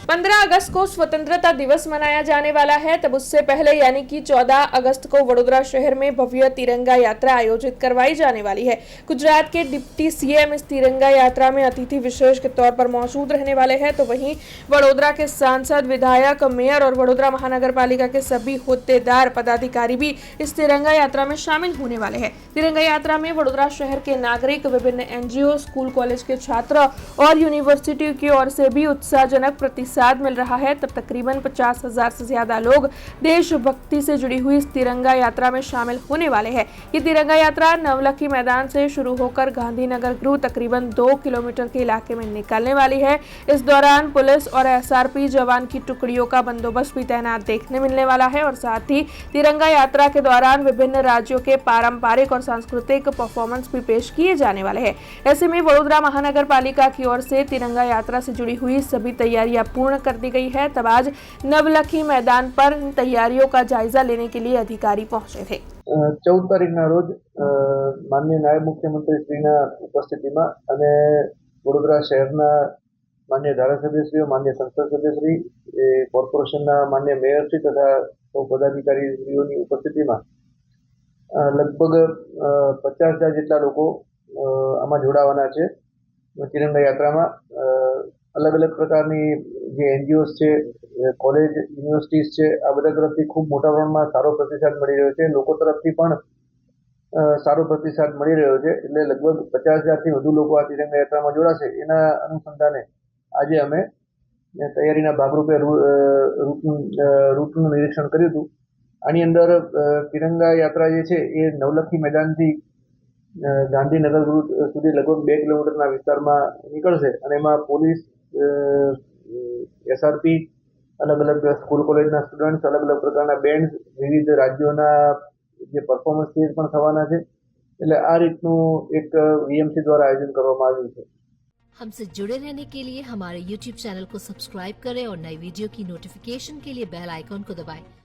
15 अगस्त को स्वतंत्रता दिवस मनाया जाने वाला है। तब उससे पहले यानी कि 14 अगस्त को वडोदरा शहर में भव्य तिरंगा यात्रा आयोजित करवाई जाने वाली है। गुजरात के डिप्टी सीएम इस तिरंगा यात्रा में अतिथि विशेष के तौर पर मौजूद रहने वाले हैं। तो वहीं वडोदरा के सांसद, विधायक, मेयर और वडोदरा महानगर पालिका के सभी होद्देदार, पदाधिकारी भी इस तिरंगा यात्रा में शामिल होने वाले हैं। तिरंगा यात्रा में वडोदरा शहर के नागरिक, विभिन्न एनजीओ, स्कूल कॉलेज के छात्र और यूनिवर्सिटी की ओर से भी उत्साहजनक प्रतिसाद मिल रहा है। तब तकरीबन 50,000 से ज्यादा लोग देशभक्ति से जुड़ी हुई इस तिरंगा यात्रा में शामिल होने वाले हैं। ये तिरंगा यात्रा नवलखी मैदान से शुरू होकर गांधीनगर ग्रुव तकरीबन 2 किलोमीटर के इलाके में निकलने वाली है। इस दौरान पुलिस और एसआरपी जवान की टुकड़ियों का बंदोबस्त भी तैनात देखने मिलने वाला है और साथ ही तिरंगा यात्रा के दौरान विभिन्न राज्यों के पारंपरिक और सांस्कृतिक परफॉर्मेंस भी पेश किए जाने वाले हैं। ऐसे में वडोदरा महानगर पालिका की ओर से तिरंगा यात्रा से जुड़ी हुई सभी तैयारियां पूर्ण कर दी गई है। तब आज नवलखी मैदान पर इन तैयारियों का जायजा लेने के लिए अधिकारी पहुंचे थे। 14 તારીખના રોજ માનનીય નાયબ મુખ્યમંત્રી શ્રીના ઉપસ્થિતિમાં અને વડોદરા શહેરના માન્ય ધારાસભ્યશ્રીઓ, માન્ય સંસદ સભ્યશ્રી, કોર્પોરેશનના માન્ય મેયરશ્રી તથા સૌ પદાધિકારીશ્રીઓની ઉપસ્થિતિમાં લગભગ 50,000 જેટલા લોકો આમાં જોડાવાના છે। તિરંગા યાત્રામાં અલગ અલગ પ્રકારની જે એનજીઓસ છે, કોલેજ, યુનિવર્સિટીઝ છે, આ બધા તરફથી ખૂબ મોટા પ્રમાણમાં સારો પ્રતિસાદ મળી રહ્યો છે। લોકો તરફથી પણ સારો પ્રતિસાદ મળી રહ્યો છે। એટલે લગભગ 50,000થી વધુ લોકો આ તિરંગા યાત્રામાં જોડાશે। એના અનુસંધાને આજે અમે તૈયારીના ભાગરૂપે રૂટનું નિરીક્ષણ કર્યું હતું। આની અંદર તિરંગા યાત્રા જે છે એ નવલખી मैदानથી ગાંધીનગર સુધી લગભગ 2 કિલોમીટરના વિસ્તારમાં નીકળશે અને એમાં પોલીસ, એસઆરપી, अलग अलग स्कूल कॉलेजना स्टूडेंट्स, अलग अलग प्रकारना बेन्ड्स, विविध राज्योना जे परफॉर्मन्स स्टेज पण थवाना छे। એટલે આ રીતનું એક વીએમસી દ્વારા આયોજન કરવામાં આવ્યું છે। हमसे जुड़े रहने के लिए हमारे YouTube चैनल को सब्सक्राइब करें और नई वीडियो की नोटिफिकेशन के लिए बेल आइकॉन को दबाएं।